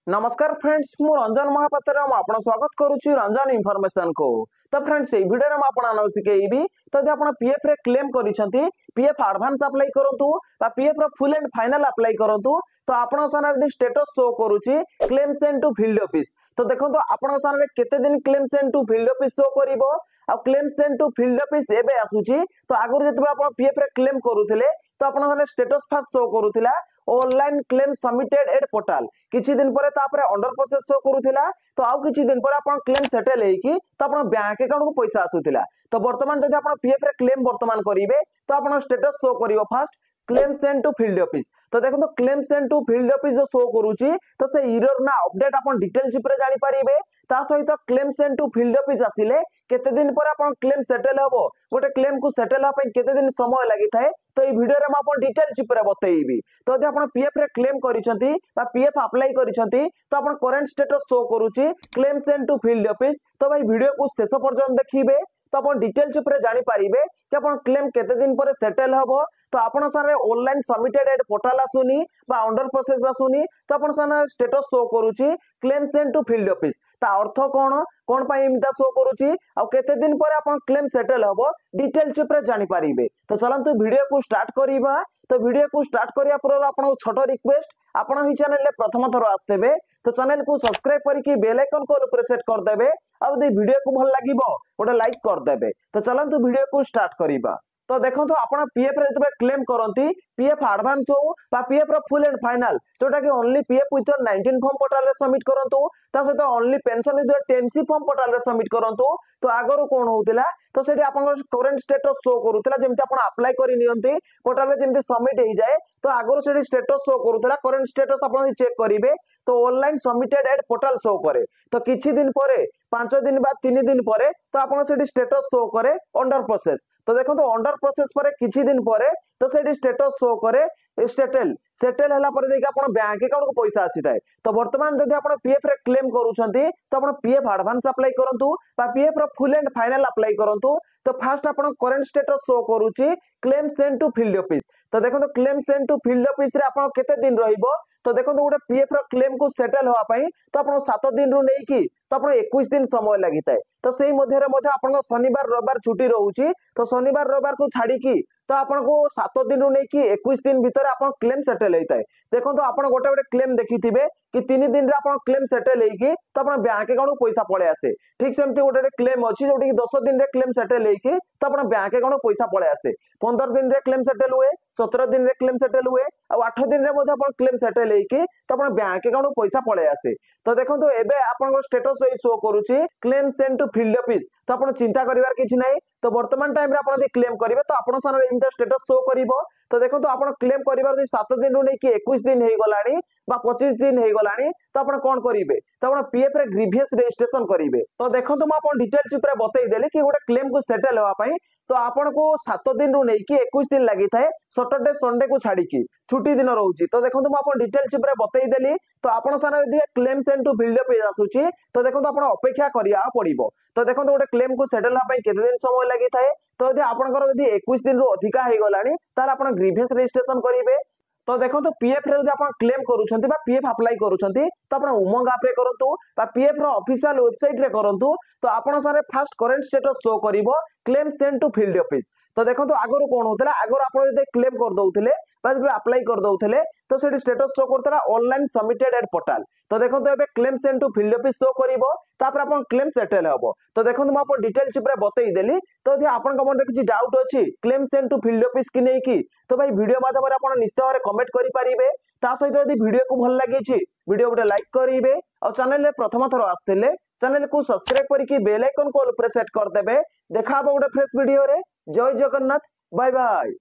नमस्कार फ्रेंड्स मु रंजन महापात्र आपण स्वागत करुच्ची रंजन इनफॉरमेशन को। तो फ्रेंड्स ये वीडियो में आपन शिखेबी तो यदि आप पीएफ रे क्लेम करिसेंती पीएफ एडवांस अप्लाई करंतु बा पीएफ रो फुल एंड फाइनल अप्लाई करंतु तो आपन सारा यदि स्टेटस शो करूची claim send to field office तो देखंतु आपन सारा केते दिन claim send to field office show करिवो आ claim send to field office एबे आसुची तो आगुर जतबे आपन पीएफ रे क्लेम करूथिले तो आपन सारा स्टेटस फास्ट शो करूथिला online claim submitted at portal किछि दिन परे तापरे अंडर प्रोसेस शो करूथिला तो आउ किछि दिन परे आपन क्लेम सेटल हेकी तो आपन बैंक अकाउंट को पैसा आसुथिला तो वर्तमान जदि आपन पीएफ रे क्लेम वर्तमान करिवे तो आपन स्टेटस शो करिवो fast claim send to field office तो देखो तो claim send to field office जो शो करूची तो से एरर ना अपडेट आपन डिटेल चिप रे जानि परिबे ता सहित claim send to field office आसिले केते दिन पर आपन क्लेम सेटल हबो गोटे क्लेम को सेटल होपय केते दिन समय लागि थाए तो ए वीडियो रे म आपन डिटेल चिप रे बतैबी तो यदि आपन पीएफ रे क्लेम करिसंती बा पीएफ अप्लाई करिसंती तो आपन करंट स्टेटस शो करूची claim send to field office तो भाई वीडियो को शेष पर्यंत देखिबे तो अपन डिटेल चिप रे जानि परिबे कि अपन क्लेम केते दिन पर सेटल हबो तो आपण सारे ऑनलाइन सबमिटेड एट पोर्टल आसुनी बा अंडर प्रोसेस आसुनी तो आपण सारे स्टेटस शो करूची claim send to field office ता अर्थ कोन पाई इमिता शो करूची आ केते दिन पर आपण क्लेम सेटल हबो डिटेल चिप रे जानि परिबे तो चलंतु वीडियो को स्टार्ट करिबा तो वीडियो को स्टार्ट करिया पर आपण छोटो रिक्वेस्ट आपण ही चैनल ले प्रथम थरो आस्तेबे तो चैनल को सब्सक्राइब करके बेल आइकन को ऊपर सेट कर देबे आ वीडियो को भल लागिवो गोटे लाइक कर देबे तो चलंतु वीडियो को स्टार्ट करिबा तो देखो तो आपण पीएफ रे जब क्लेम करंती पीएफ एडवांस हो बा पीएफ रो फुल एंड फाइनल जोटा कि only PF with 19 form portal रे सबमिट करंतु ता सहित only pension with 10C form portal रे सबमिट करंतु तो आगरो कोन होतिला तो सेठी आपण करंट स्टेटस शो करूतिला जेमति आपण अप्लाई करि नियंती पोर्टल रे जेमति सबमिट हे जाए तो आगरो सेठी स्टेटस शो करूतिला करंट स्टेटस आपण चेक करिवे तो online submitted at portal show करे तो किछि दिन परे 5 दिन बा 3 दिन परे तो आपण सेठी स्टेटस शो करे अंडर प्रोसेस तो देखो तो अंडर प्रोसेस पर किछि दिन परे तो सेठी स्टेटस शो करे सेटल हला पर देखि आपण बैंक अकाउंट को पैसा आसीताय तो वर्तमान जदि आपण पीएफ रे क्लेम करूछंती तो आपण पीएफ एडवांस अप्लाई करंतु बा पीएफ रो फुल एंड फाइनल अप्लाई करंतु तो फास्ट आपण करंट स्टेटस शो करूची claim send to field office तो देखो तो claim send to field office रे आपण केते दिन रहिबो तो देखो तो गोटे पीएफ रो क्लेम को सेटल होआ पई तो आपण 7 दिन रु नै की तो आपण 21 दिन समय लागिताय तो सेही मध्ये आपण शनिवार रविवार छुट्टी रहउची तो शनिवार रविवार को छाडी की तो आपण को 7 दिन रु नै की 21 दिन भीतर आपण क्लेम सेटल हेताय देखो तो आपण गोटे गोटे क्लेम देखिथिबे कि 3 दिन रे आपण क्लेम सेटल हेकी तो आपण बैंक अकाउंट पैसा पळे आसे ठीक सेमति गोटे क्लेम अछि जोटी 10 दिन रे क्लेम सेटल हेकी तो आपण बैंक अकाउंट पैसा पळे आसे 15 दिन रे क्लेम सेटल हुए 17 दिन रे क्लेम सेटल हुए आ 8 दिन रे मध्ये आपण क्लेम सेटल हेकी तो आपण बैंक अकाउंट पैसा पळे आसे तो देखो तो एबे आपण स्टेटस शो करूची claim send to field office तो आपण चिंता करिवार किछि नै तो वर्तमान टाइम रे आपण यदि क्लेम करिवे तो आपण सारा एमिता स्टेटस शो करिवो तो देखो तो आपण क्लेम करिवार 7 दिन रु नै कि 21 दिन हे गलानी बा 25 दिन हे गलानी तो आपण कोन करिवे तो आपण पीएफ रे ग्रीवियस रजिस्ट्रेशन करिवे तो देखो तो म आपण डिटेल चिप रे बतै देली कि गोटे क्लेम को सेटल होआ पई तो आपण को 7 दिन रु नै कि 21 दिन लागि थाए सैटरडे संडे को छाडी की छुट्टी दिन रहउची तो देखो तो म आपण डिटेल चिप रे बतै देली तो आपण सारा यदि claim send to field office आसुची तो देखो तो आपण अपेक्षा करिया पड़िबो तो देखो तो गोटे क्लेम को सेटल होआ पई केते दिन समय लागि थाए तो यदि आपनकर यदि 21 दिन रु अधिका हे गलानी तार आपण ग्रीवियस रजिस्ट्रेशन करिवे तो देखो तो पीएफ रे जब क्लेम करूछंती बा पीएफ अप्लाई करूछंती तो आपण उमंग ऐप रे करंतु बा पीएफ रो ऑफिशियल वेबसाइट रे करंतु तो आपण सारे फास्ट करंट स्टेटस शो करिवो claim send to field office तो देखो तो आगरो कोन होतला आगरो आपण जदि क्लेम कर दउथिले बा जदि अप्लाई कर दउथिले तो सेठी स्टेटस शो करतला ऑनलाइन सबमिटेड एट पोर्टल तो देखो तो एबे claim send to field office show करिवो तापर आपण क्लेम सेटल हबो तो देखो तो म आपण डिटेल चिप रे बतै देली तो यदि आपण का मन रे किछि डाउट अछि claim send to field office कि नै की तो भाई वीडियो माध्यम रे आपण निश्चित भाबरे कमेंट करि परिबे ता सहित यदि वीडियो को भल लागि छि वीडियो गोटे लाइक करिवे और चैनल रे प्रथम थरो आस्तेले चैनल को सब्सक्राइब करके बेल आइकन को ऊपर सेट कर देबे देखा गोटे फ्रेश वीडियो रे जय जगन्नाथ बाय बाय।